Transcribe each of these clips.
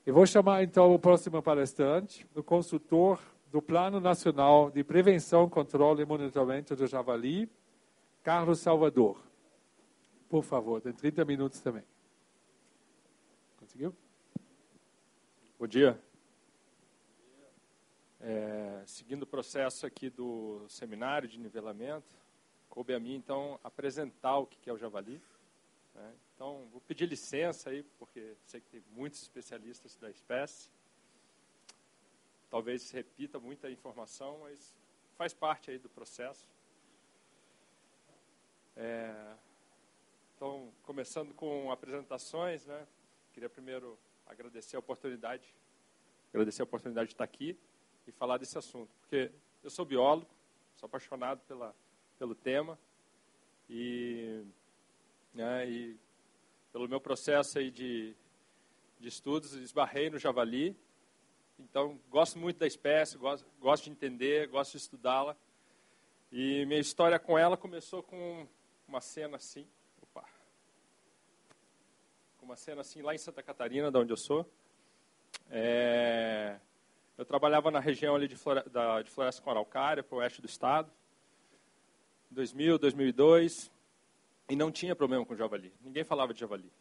Eu vou chamar então o próximo palestrante, o consultor do Plano Nacional de Prevenção, Controle e Monitoramento do Javali, Carlos Salvador. Por favor, tem 30 minutos também. Conseguiu? Bom dia. Seguindo o processo aqui do seminário de nivelamento, coube a mim, então, apresentar o que é o javali. Né? Então, vou pedir licença aí, porque sei que tem muitos especialistas da espécie. Talvez se repita muita informação, mas faz parte aí do processo. Então, começando com apresentações, né? Queria primeiro agradecer a oportunidade de estar aqui e falar desse assunto, porque eu sou biólogo, sou apaixonado pelo tema e pelo meu processo aí de estudos, esbarrei no javali. Então, gosto muito da espécie, gosto de entender, gosto de estudá-la. E minha história com ela começou com uma cena assim, lá em Santa Catarina, de onde eu sou. Eu trabalhava na região ali de Floresta com Araucária, para o oeste do estado, 2000, 2002, e não tinha problema com javali. Ninguém falava de javali.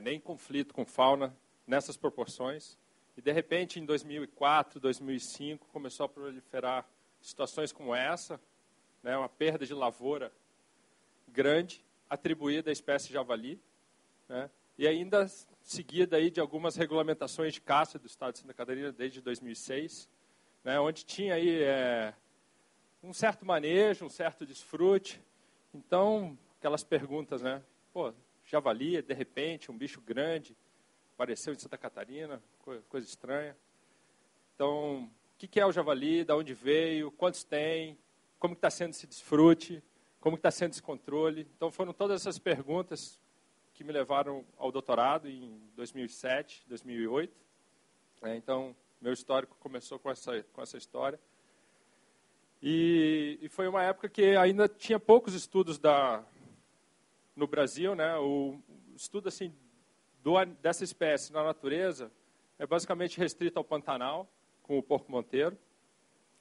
Nem conflito com fauna nessas proporções. E, de repente, em 2004, 2005, começou a proliferar situações como essa, né, uma perda de lavoura grande, atribuída à espécie javali, né, e ainda seguida aí de algumas regulamentações de caça do estado de Santa Catarina desde 2006, né, onde tinha aí um certo manejo, um certo desfrute. Então, aquelas perguntas, né, javali, de repente, um bicho grande, apareceu em Santa Catarina, coisa estranha. Então, o que é o javali, de onde veio, quantos tem, como está sendo esse desfrute, como está sendo esse controle. Então, foram todas essas perguntas que me levaram ao doutorado em 2007, 2008. Então, meu histórico começou com essa história. E foi uma época que ainda tinha poucos estudos no Brasil, né? O estudo assim, dessa espécie na natureza é basicamente restrito ao Pantanal, com o porco-monteiro.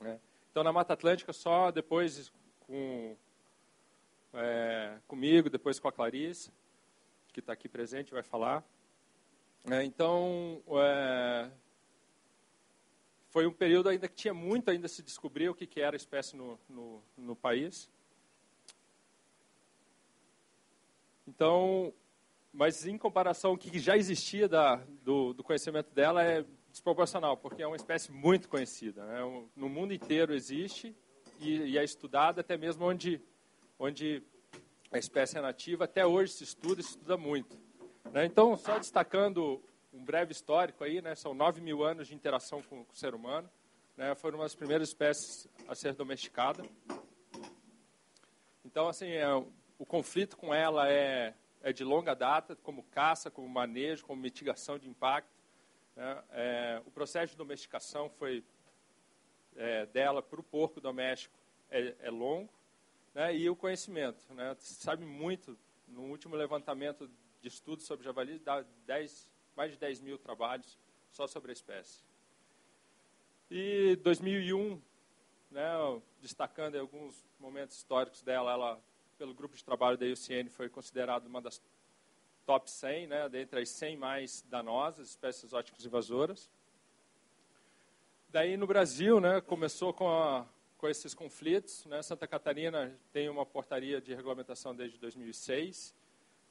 Né? Então, na Mata Atlântica, só depois comigo, depois com a Clarice, que está aqui presente, vai falar. Então, foi um período ainda que tinha muito ainda se descobrir o que era a espécie no país. Então, mas em comparação ao que já existia do conhecimento dela é desproporcional, porque é uma espécie muito conhecida. Né? No mundo inteiro existe e é estudada, até mesmo onde a espécie é nativa, até hoje se estuda muito. Né? Então, só destacando um breve histórico aí, né? São 9.000 anos de interação com o ser humano. Né? Foi uma das primeiras espécies a ser domesticada. Então, assim, o conflito com ela é de longa data, como caça, como manejo, como mitigação de impacto. Né? O processo de domesticação dela para o porco doméstico é longo, né? E o conhecimento. Né? Se sabe muito, no último levantamento de estudos sobre javali, dá mais de 10 mil trabalhos só sobre a espécie. E 2001, né, destacando alguns momentos históricos dela, ela, pelo grupo de trabalho da IUCN, foi considerada uma das top 100, né, dentre as 100 mais danosas, espécies exóticas invasoras. Daí, no Brasil, né, começou com esses conflitos. Né, Santa Catarina tem uma portaria de regulamentação desde 2006,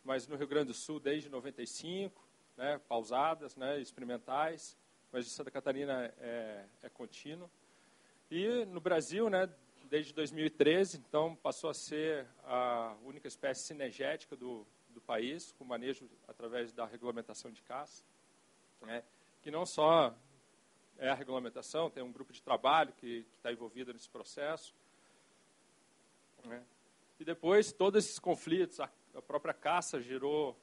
mas no Rio Grande do Sul desde 95, né, pausadas, né, experimentais, mas de Santa Catarina é contínuo. E no Brasil, né, desde 2013, então passou a ser a única espécie cinegética do país, com manejo através da regulamentação de caça, né, que não só é a regulamentação, tem um grupo de trabalho que está envolvido nesse processo. Né, e depois, todos esses conflitos, a própria caça gerou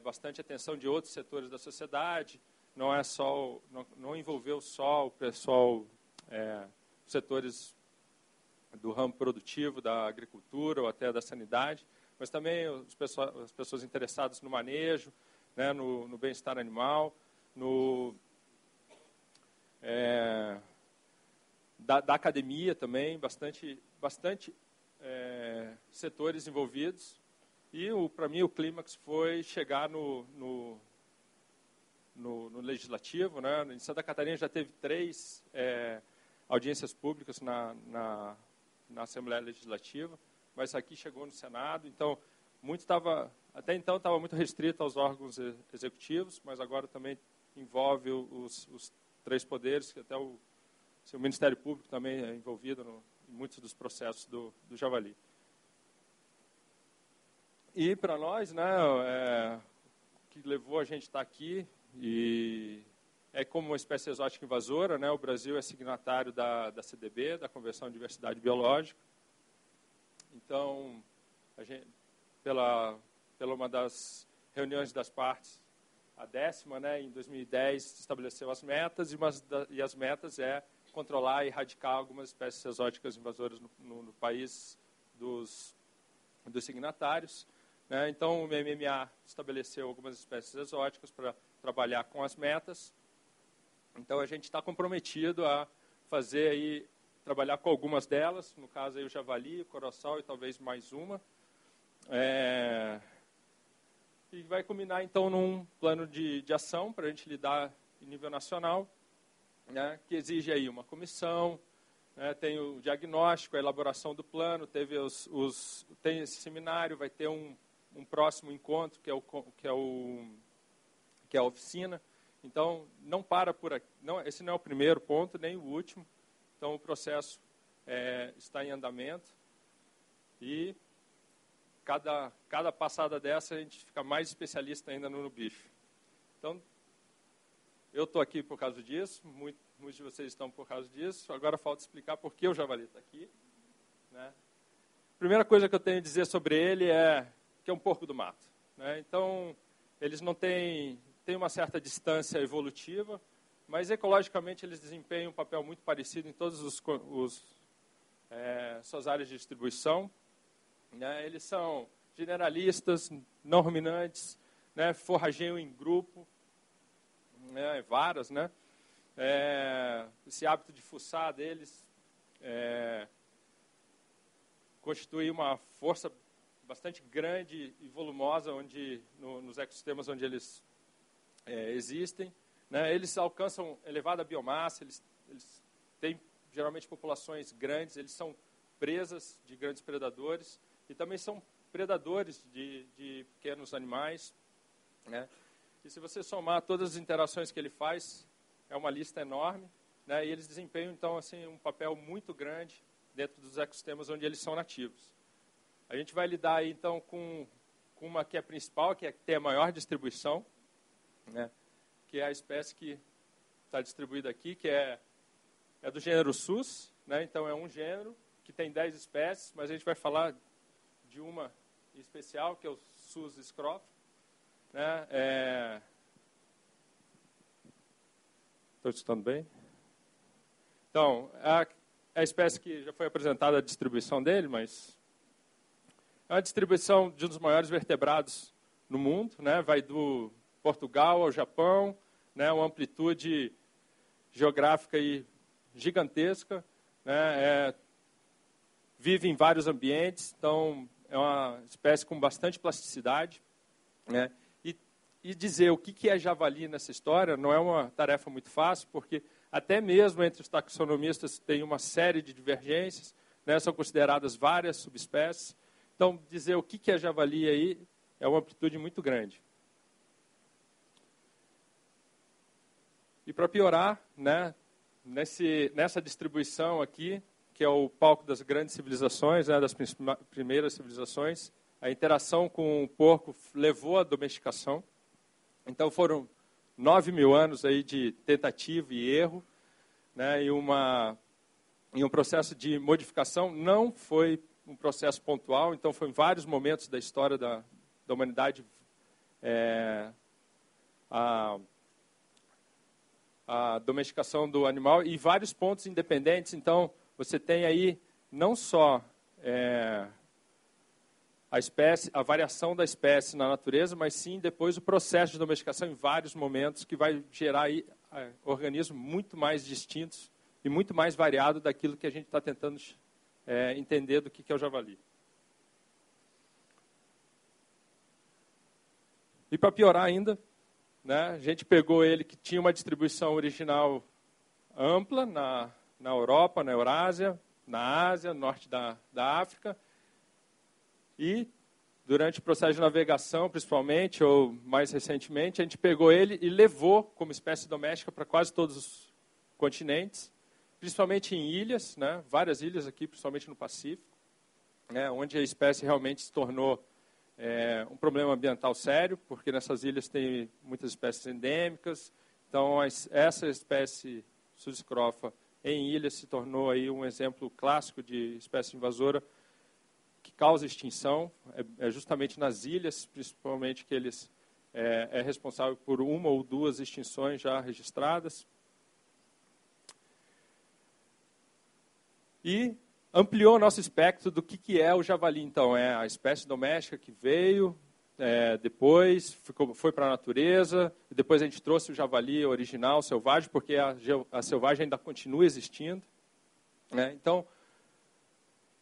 bastante atenção de outros setores da sociedade, não envolveu só o pessoal, setores do ramo produtivo, da agricultura ou até da sanidade, mas também as pessoas interessadas no manejo, né, no bem-estar animal, da academia também, bastante setores envolvidos. E, para mim, o clímax foi chegar no legislativo, né? Em Santa Catarina já teve 3 audiências públicas na Assembleia Legislativa, mas aqui chegou no Senado. Então, até então estava muito restrito aos órgãos executivos, mas agora também envolve os 3 poderes, que até o Ministério Público também é envolvido em muitos dos processos do javali. E para nós, né, o que levou a gente a estar aqui, e é como uma espécie exótica invasora, né, o Brasil é signatário da CDB, da Convenção de Diversidade Biológica. Então, a gente, pela uma das reuniões das partes, a 10ª, né, em 2010, estabeleceu as metas, e as metas é controlar e erradicar algumas espécies exóticas invasoras no país dos signatários. Né? Então, o MMA estabeleceu algumas espécies exóticas para trabalhar com as metas. Então, a gente está comprometido a trabalhar com algumas delas, no caso aí o javali, o coroçol e talvez mais uma. E vai culminar, então, num plano de ação para a gente lidar em nível nacional, né, que exige aí uma comissão, né, tem o diagnóstico, a elaboração do plano, tem esse seminário, vai ter um próximo encontro, que é a oficina. Então, não para por aqui. Esse não é o primeiro ponto, nem o último. Então, o processo está em andamento. E cada passada dessa, a gente fica mais especialista ainda no bicho. Então, eu estou aqui por causa disso, muitos de vocês estão por causa disso. Agora falta explicar por que o javali está aqui. Né? A primeira coisa que eu tenho a dizer sobre ele é que é um porco do mato. Né? Então, eles não têm uma certa distância evolutiva, mas ecologicamente eles desempenham um papel muito parecido em todas suas áreas de distribuição. Né? Eles são generalistas, não ruminantes, né? Forrageiam em grupo, né? Varas, né? Esse hábito de fuçar deles constitui uma força bastante grande e volumosa nos ecossistemas onde eles existem. Né? Eles alcançam elevada biomassa, eles têm geralmente populações grandes, eles são presas de grandes predadores e também são predadores de pequenos animais. Né? E se você somar todas as interações que ele faz, é uma lista enorme, né? E eles desempenham, então, assim, um papel muito grande dentro dos ecossistemas onde eles são nativos. A gente vai lidar aí, então, com uma que é principal, que tem a maior distribuição, né? Que é a espécie que está distribuída aqui, que é do gênero Sus, né? Então, é um gênero que tem 10 espécies, mas a gente vai falar de uma em especial, que é o Sus scrofa. Né? Estou escutando bem? Então, a espécie que já foi apresentada a distribuição dele, mas é uma distribuição de um dos maiores vertebrados no mundo, né? Vai do Portugal ao Japão, né? Uma amplitude geográfica aí gigantesca, né? Vive em vários ambientes, então é uma espécie com bastante plasticidade, né? E dizer o que é javali nessa história não é uma tarefa muito fácil, porque até mesmo entre os taxonomistas tem uma série de divergências, né? São consideradas várias subespécies. Então, dizer o que é javali aí é uma amplitude muito grande. E para piorar, né, nessa distribuição aqui, que é o palco das grandes civilizações, né, das primeiras civilizações, a interação com o porco levou à domesticação. Então, foram 9.000 anos aí de tentativa e erro, né, e um processo de modificação. Não foi um processo pontual, então foi em vários momentos da história da humanidade a domesticação do animal, e vários pontos independentes. Então, você tem aí não só a variação da espécie na natureza, mas sim depois o processo de domesticação em vários momentos que vai gerar aí, organismos muito mais distintos e muito mais variados daquilo que a gente está tentando entender do que é o javali. E para piorar ainda, né, a gente pegou ele que tinha uma distribuição original ampla na Europa, na Eurásia, na Ásia, no norte da África. E durante o processo de navegação, principalmente, ou mais recentemente, a gente pegou ele e levou como espécie doméstica para quase todos os continentes, principalmente em ilhas, né, várias ilhas aqui, principalmente no Pacífico, né, onde a espécie realmente se tornou um problema ambiental sério, porque nessas ilhas tem muitas espécies endêmicas. Então, essa espécie Suscrofa em ilhas se tornou aí um exemplo clássico de espécie invasora que causa extinção. É justamente nas ilhas, principalmente, que eles é responsável por uma ou duas extinções já registradas. E ampliou o nosso espectro do que é o javali. Então, é a espécie doméstica que veio, depois foi para a natureza, depois a gente trouxe o javali original, selvagem, porque a selvagem ainda continua existindo, né? Então,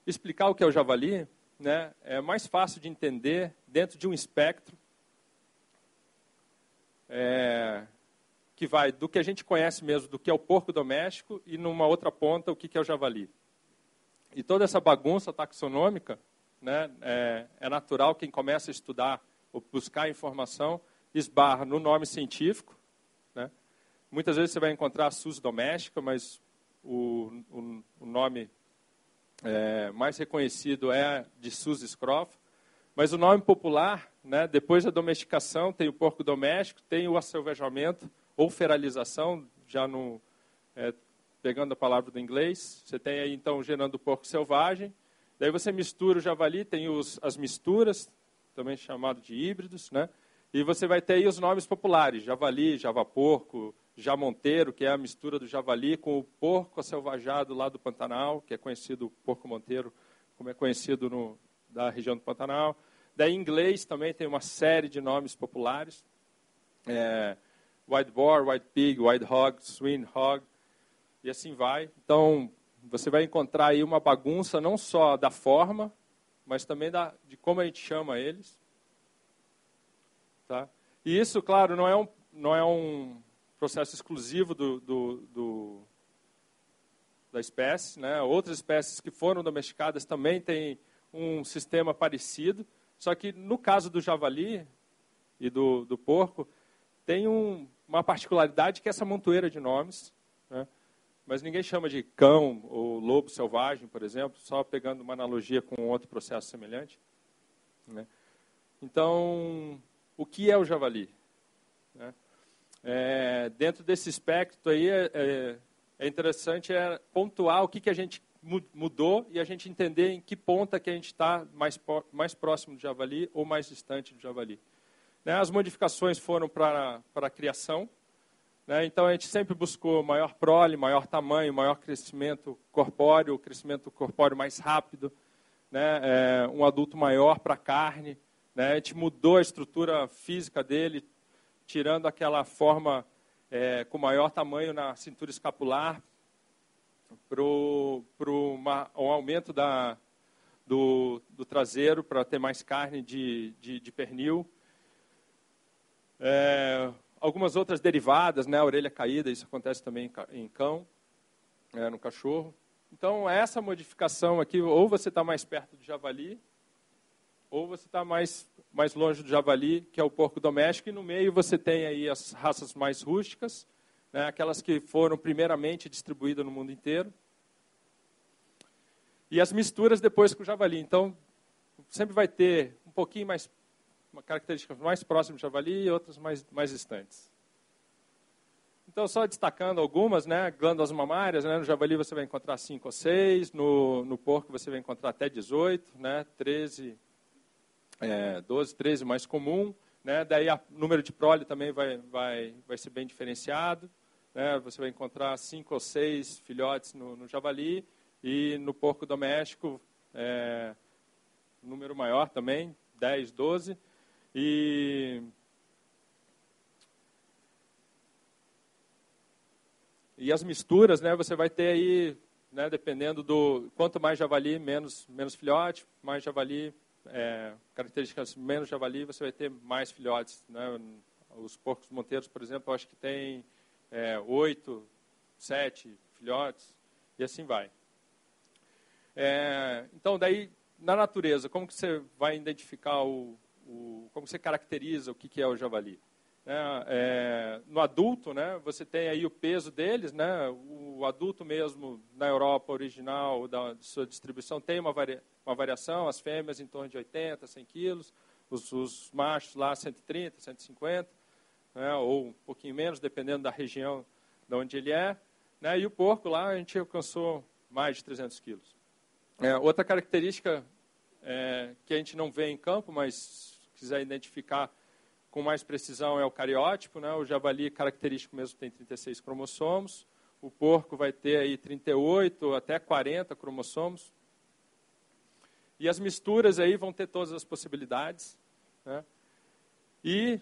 explicar o que é o javali, né, é mais fácil de entender dentro de um espectro que vai do que a gente conhece mesmo, do que é o porco doméstico, e numa outra ponta o que é o javali. E toda essa bagunça taxonômica, né, é natural. Quem começa a estudar ou buscar informação esbarra no nome científico, né? Muitas vezes você vai encontrar a Sus doméstica, mas o nome mais reconhecido é de Sus scrofa. Mas o nome popular, né, depois da domesticação, tem o porco doméstico, tem o acelvajamento ou feralização, já pegando a palavra do inglês. Você tem aí, então, gerando o porco selvagem. Daí você mistura o javali, tem as misturas, também chamado de híbridos, né? E você vai ter aí os nomes populares: javali, javaporco, jamonteiro, que é a mistura do javali com o porco acelvajado lá do Pantanal, que é conhecido, o porco monteiro, como é conhecido da região do Pantanal. Daí, em inglês, também tem uma série de nomes populares: Wild Boar, Wild Pig, Wild Hog, Swine Hog, e assim vai. Então, você vai encontrar aí uma bagunça não só da forma, mas também de como a gente chama eles. Tá? E isso, claro, não é um processo exclusivo da espécie, né? Outras espécies que foram domesticadas também têm um sistema parecido, só que no caso do javali e do porco, tem uma particularidade que é essa montoeira de nomes, né? Mas ninguém chama de cão ou lobo selvagem, por exemplo, só pegando uma analogia com outro processo semelhante, né? Então, o que é o javali? Né? Dentro desse espectro aí, é interessante pontuar o que a gente mudou e a gente entender em que ponta que a gente está mais próximo do javali ou mais distante do javali. Né? As modificações foram para a criação. Né? Então, a gente sempre buscou maior prole, maior tamanho, maior crescimento corpóreo mais rápido, né? Um adulto maior para a carne. Né? A gente mudou a estrutura física dele, tirando aquela forma com maior tamanho na cintura escapular, para um aumento do traseiro, para ter mais carne de pernil. Algumas outras derivadas, né? A orelha caída, isso acontece também em cão, no cachorro. Então, essa modificação aqui, ou você está mais perto do javali, ou você está mais longe do javali, que é o porco doméstico, e no meio você tem aí as raças mais rústicas, né? Aquelas que foram primeiramente distribuídas no mundo inteiro, e as misturas depois com o javali. Então, sempre vai ter um pouquinho mais, uma característica mais próxima do javali e outras mais distantes. Então, só destacando algumas, né? Glândulas mamárias, né? No javali você vai encontrar 5 ou 6, no porco você vai encontrar até 18, né? 12, 13 mais comum, né? Daí o número de prole também vai ser bem diferenciado, né? Você vai encontrar 5 ou 6 filhotes no javali, e no porco doméstico número maior também, 10, 12. E as misturas, né, você vai ter aí, né, dependendo do... Quanto mais javali, menos filhote, mais javali, características menos javali, você vai ter mais filhotes. Né? Os porcos monteiros, por exemplo, eu acho que tem 8, 7 filhotes, e assim vai. Então, daí, na natureza, como que você vai identificar como você caracteriza o que é o javali? No adulto, né, você tem aí o peso deles, né, o adulto mesmo na Europa original, da sua distribuição, tem uma variação, as fêmeas em torno de 80, 100 quilos, os machos lá 130, 150, né, ou um pouquinho menos, dependendo da região de onde ele é, né, e o porco lá a gente alcançou mais de 300 quilos. Outra característica que a gente não vê em campo, mas se quiser identificar com mais precisão é o cariótipo, né? O javali característico mesmo tem 36 cromossomos, o porco vai ter aí 38 até 40 cromossomos. E as misturas aí vão ter todas as possibilidades, né? E,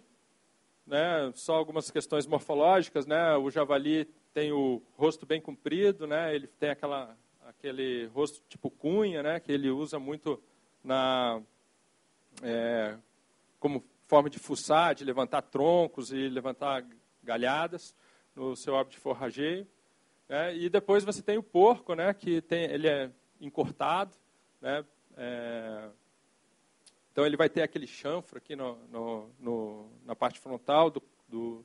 né, só algumas questões morfológicas, né? O javali tem o rosto bem comprido, né? Ele tem aquele rosto tipo cunha, né? Que ele usa muito como forma de fuçar, de levantar troncos e levantar galhadas no seu hábito de forrageio. E depois você tem o porco, né, que ele é encortado, né, então ele vai ter aquele chanfro aqui na parte frontal do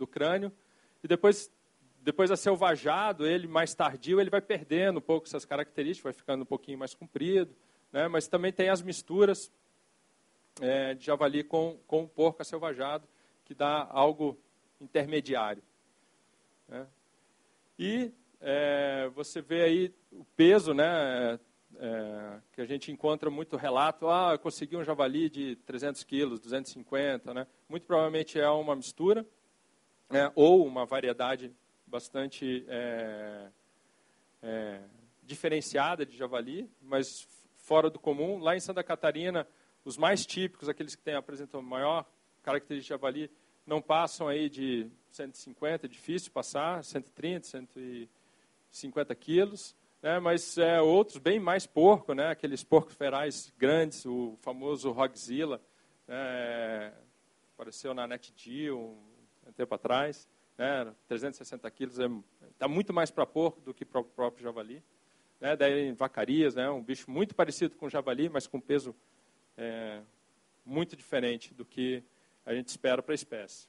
crânio, e depois aselvajado, ele mais tardio, ele vai perdendo um pouco essas características, vai ficando um pouquinho mais comprido, né, mas também tem as misturas de javali com porco aselvajado, que dá algo intermediário. Né? E você vê aí o peso, né, que a gente encontra muito relato, eu consegui um javali de 300 quilos, 250, né? Muito provavelmente é uma mistura, ou uma variedade bastante diferenciada de javali, mas fora do comum. Lá em Santa Catarina, os mais típicos, aqueles que apresentam maior característica de javali, não passam aí de 150, é difícil passar, 130, 150 quilos, né? Mas outros bem mais porco, né? Aqueles porcos ferais grandes, o famoso Hogzilla, né? Apareceu na NetGeo um tempo atrás, né? 360 quilos, está muito mais para porco do que para o próprio javali. Né? Daí em vacarias, né? Um bicho muito parecido com o javali, mas com peso muito diferente do que a gente espera para a espécie.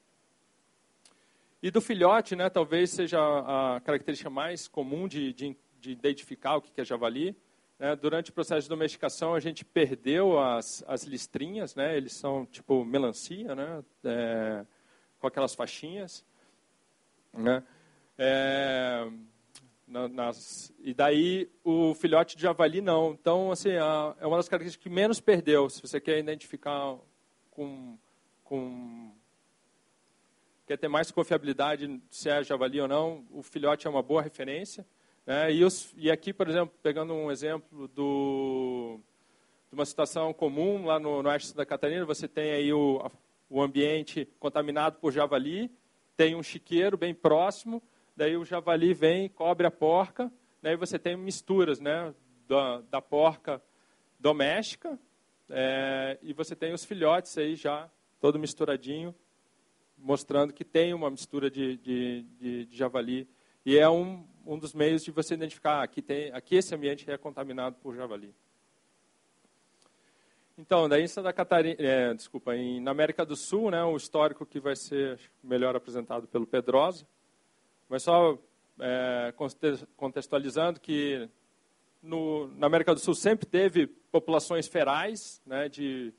E do filhote, né, talvez seja a característica mais comum de identificar o que é javali. Né? Durante o processo de domesticação, a gente perdeu as listrinhas, né? Eles são tipo melancia, né? Com aquelas faixinhas. Né? E daí o filhote de javali não. Então, assim, é uma das características que menos perdeu. Se você quer identificar quer ter mais confiabilidade se é javali ou não, o filhote é uma boa referência. Né? E aqui, por exemplo, pegando um exemplo de uma situação comum lá no oeste de Santa Catarina, você tem aí o ambiente contaminado por javali, tem um chiqueiro bem próximo, daí o javali vem, cobre a porca, daí você tem misturas, né, da porca doméstica, e você tem os filhotes aí já todo misturadinho, mostrando que tem uma mistura de javali. E é um dos meios de você identificar aqui esse ambiente é contaminado por javali. Então, daí em Santa Catarina, na América do Sul, né, o histórico que vai ser melhor apresentado pelo Pedrosa. Mas só contextualizando que na América do Sul sempre teve populações ferais, né, de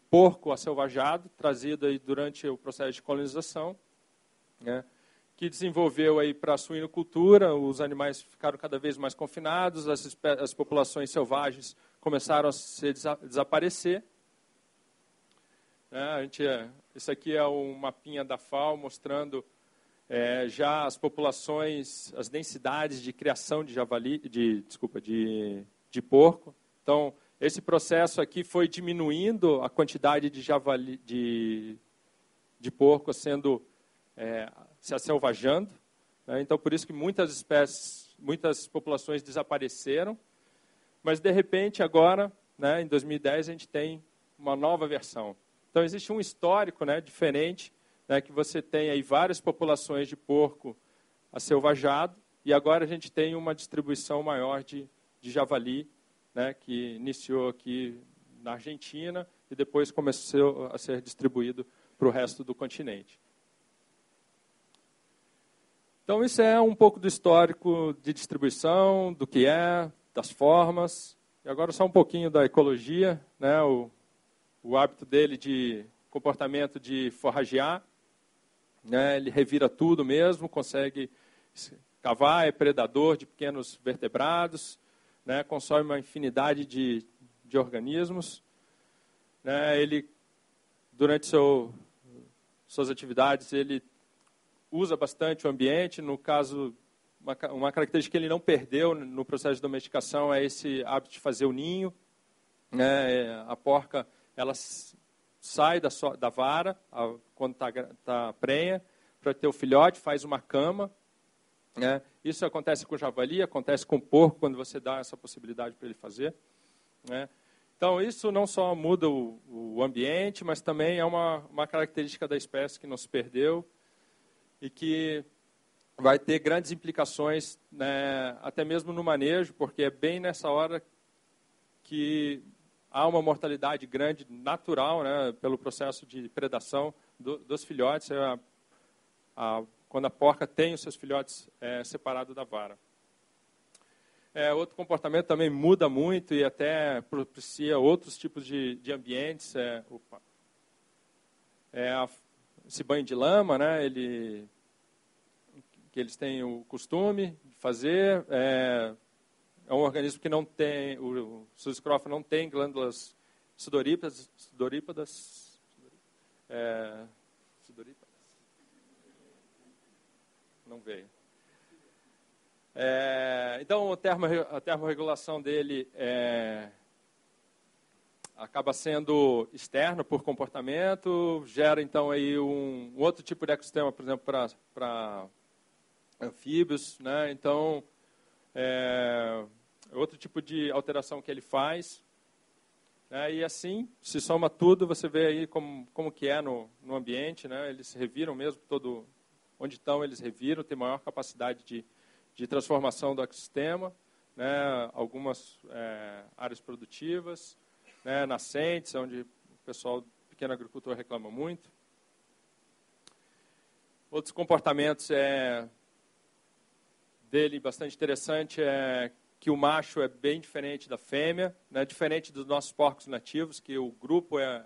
porco aselvajado, trazido aí durante o processo de colonização, né, que desenvolveu aí para a suinocultura, os animais ficaram cada vez mais confinados, as populações selvagens começaram a desaparecer. Isso aqui é um mapinha da FAO mostrando já as populações, as densidades de criação de javali, de porco. Então, esse processo aqui foi diminuindo a quantidade de javali, de porco se aselvajando, né? Então, por isso que muitas populações desapareceram. Mas, de repente, agora, né, em 2010, a gente tem uma nova versão. Então, existe um histórico, né, diferente, né, que você tem aí várias populações de porco aselvajado, e agora a gente tem uma distribuição maior de javali, né, que iniciou aqui na Argentina e depois começou a ser distribuído para o resto do continente. Então, isso é um pouco do histórico de distribuição, do que é, das formas. E agora só um pouquinho da ecologia, né, o hábito dele de comportamento de forragear, né, ele revira tudo mesmo, consegue cavar, é predador de pequenos vertebrados, né, consome uma infinidade de organismos. Né, ele, durante suas atividades, ele usa bastante o ambiente. No caso, uma característica que ele não perdeu no processo de domesticação é esse hábito de fazer o ninho. Né, a porca, ela sai da vara quando está prenha para ter o filhote, faz uma cama. Né? Isso acontece com o javali, acontece com o porco, quando você dá essa possibilidade para ele fazer. Né? Então, isso não só muda o ambiente, mas também é uma característica da espécie que não se perdeu e que vai ter grandes implicações, né, até mesmo no manejo, porque é bem nessa hora que há uma mortalidade grande natural, né, pelo processo de predação dos filhotes, quando a porca tem os seus filhotes separados da vara. Outro comportamento também muda muito e até propicia outros tipos de ambientes. Esse banho de lama, né, que eles têm o costume de fazer. É um organismo que não tem, o Suscrofa não tem glândulas sudorípadas. Sudorípadas? Não veio. Então, a termorregulação dele acaba sendo externa por comportamento, gera, então, aí um outro tipo de ecossistema, por exemplo, para anfíbios. Né? Então, outro tipo de alteração que ele faz. E assim, se soma tudo, você vê aí como que é no ambiente. Né? Eles se reviram mesmo, onde estão eles reviram, tem maior capacidade de transformação do ecossistema, né? Algumas áreas produtivas, né? Nascentes, onde o pessoal, pequeno agricultor, reclama muito. Outros comportamentos dele bastante interessante é que o macho é bem diferente da fêmea, né? Diferente dos nossos porcos nativos, que o grupo é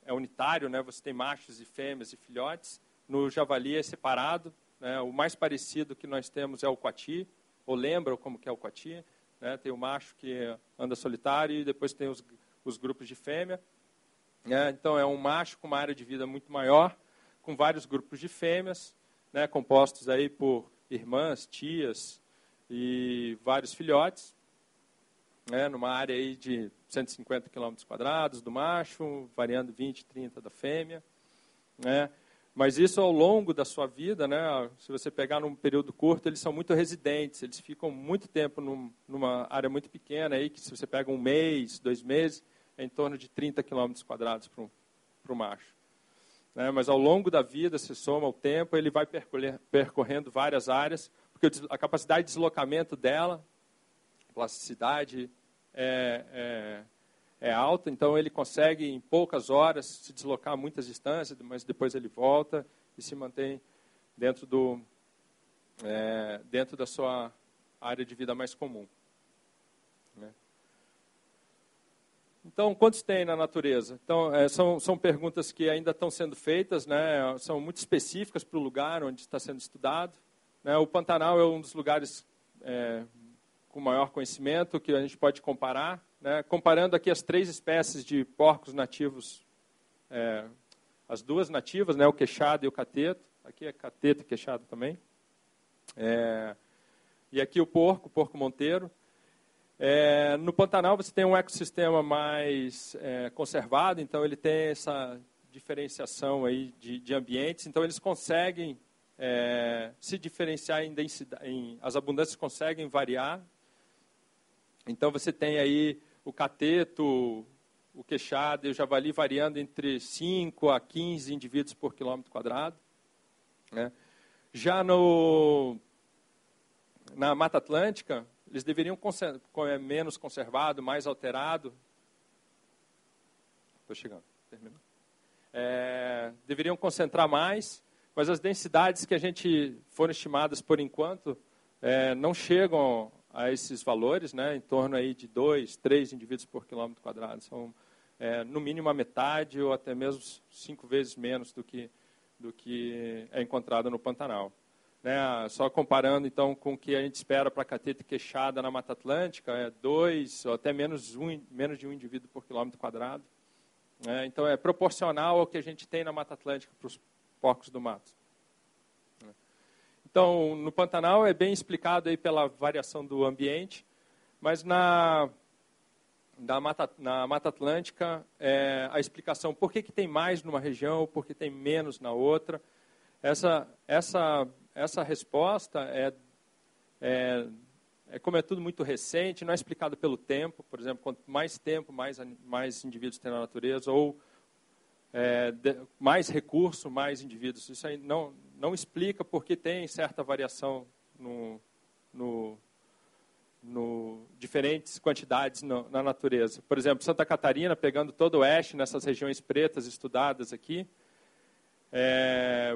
unitário, né? Você tem machos e fêmeas e filhotes. No javali é separado. Né? O mais parecido que nós temos é o coati, ou lembra como que é o coati. Né? Tem o macho que anda solitário e depois tem os grupos de fêmea. Né? Então, é um macho com uma área de vida muito maior, com vários grupos de fêmeas, né? Compostos aí por irmãs, tias e vários filhotes. Né? Numa área aí de 150 km² do macho, variando 20, 30 da fêmea. Né? Mas isso ao longo da sua vida, né, se você pegar num período curto, eles são muito residentes, eles ficam muito tempo numa área muito pequena, aí, que se você pega 1 mês, 2 meses, é em torno de 30 km² para o macho. Né, mas ao longo da vida, se soma o tempo, ele vai percorrendo várias áreas, porque a capacidade de deslocamento dela, plasticidade, é alta, então ele consegue em poucas horas se deslocar muitas distâncias, mas depois ele volta e se mantém dentro da sua área de vida mais comum. Né? Então, quantos tem na natureza? Então, são perguntas que ainda estão sendo feitas, né? São muito específicas para o lugar onde está sendo estudado. Né? O Pantanal é um dos lugares com maior conhecimento que a gente pode comparar. Né? Comparando aqui as 3 espécies de porcos nativos as duas nativas, né, o queixado e o cateto. Aqui é cateto e queixado também. E aqui o porco monteiro. No Pantanal você tem um ecossistema mais conservado, então ele tem essa diferenciação aí de ambientes, então eles conseguem se diferenciar em densidade, as abundâncias conseguem variar. Então você tem aí o cateto, o queixado e o javali variando entre 5 a 15 indivíduos por quilômetro quadrado. Né? Já na Mata Atlântica, eles deveriam menos conservado, mais alterado. Estou chegando, terminando. Deveriam concentrar mais, mas as densidades que a gente foram estimadas por enquanto não chegam a esses valores, né, em torno aí de 2, 3 indivíduos por quilômetro quadrado. São, no mínimo, a metade ou até mesmo 5 vezes menos do que é encontrado no Pantanal. Né, só comparando, então, com o que a gente espera para a cateta e queixada na Mata Atlântica, 2 ou até menos de um indivíduo por quilômetro quadrado. Então, é proporcional ao que a gente tem na Mata Atlântica para os porcos do mato. Então, no Pantanal é bem explicado aí pela variação do ambiente, mas na Mata Atlântica, a explicação por que tem mais numa região, por que tem menos na outra, essa resposta como é tudo muito recente, não é explicado pelo tempo. Por exemplo, quanto mais tempo, mais indivíduos tem na natureza, ou mais recurso, mais indivíduos. Isso aí não explica porque tem certa variação no diferentes quantidades na natureza. Por exemplo, Santa Catarina, pegando todo o oeste, nessas regiões pretas estudadas aqui,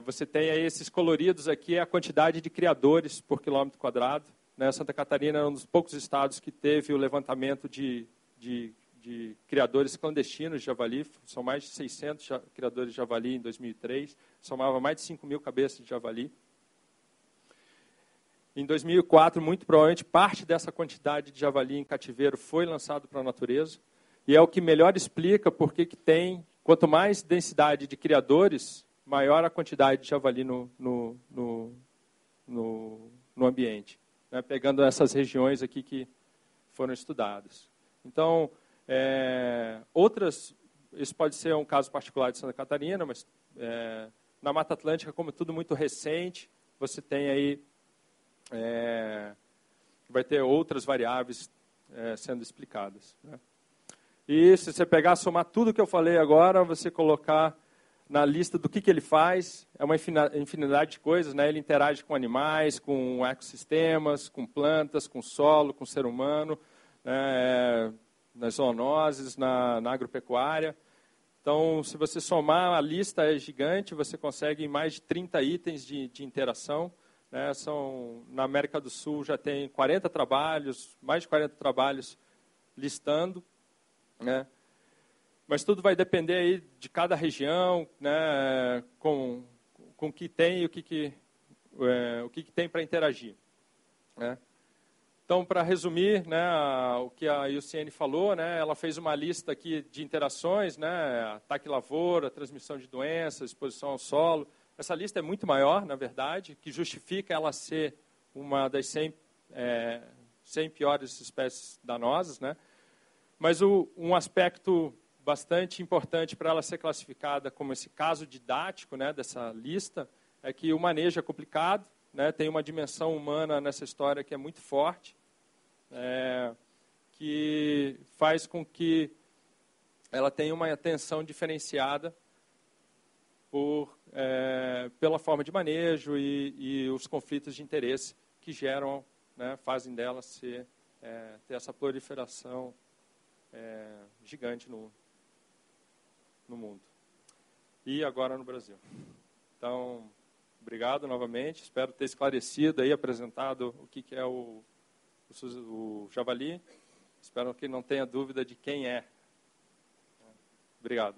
você tem aí esses coloridos aqui, a quantidade de criadores por quilômetro quadrado. Né? Santa Catarina é um dos poucos estados que teve o levantamento de criadores clandestinos de javali. São mais de 600 criadores de javali em 2003. Somava mais de 5 mil cabeças de javali. Em 2004, muito provavelmente, parte dessa quantidade de javali em cativeiro foi lançado para a natureza. E é o que melhor explica por que tem, quanto mais densidade de criadores, maior a quantidade de javali no ambiente. Né? Pegando essas regiões aqui que foram estudadas. Então, isso pode ser um caso particular de Santa Catarina, mas na Mata Atlântica, como é tudo muito recente, você tem aí, vai ter outras variáveis sendo explicadas. Né? E se você pegar, somar tudo que eu falei agora, você colocar na lista do que ele faz, é uma infinidade de coisas, né? Ele interage com animais, com ecossistemas, com plantas, com solo, com ser humano, né? Nas zoonoses, na agropecuária. Então, se você somar, a lista é gigante, você consegue mais de 30 itens de interação. Né? Na América do Sul já tem 40 trabalhos, mais de 40 trabalhos listando, né? Mas tudo vai depender aí de cada região, né, com o que tem e o que tem para interagir. Né? Então, para resumir, né, o que a Yuciene falou, né, ela fez uma lista aqui de interações, né, ataque à lavoura, transmissão de doenças, exposição ao solo. Essa lista é muito maior, na verdade, que justifica ela ser uma das 100 piores espécies danosas. Né? Mas um aspecto bastante importante para ela ser classificada como esse caso didático, né, dessa lista, é que o manejo é complicado, né, tem uma dimensão humana nessa história que é muito forte, que faz com que ela tenha uma atenção diferenciada pela forma de manejo e os conflitos de interesse que geram, né, fazem dela ter essa proliferação gigante no mundo. E agora no Brasil. Então, obrigado novamente. Espero ter esclarecido aí, apresentado o que é o javali. Espero que não tenha dúvida de quem é. Obrigado.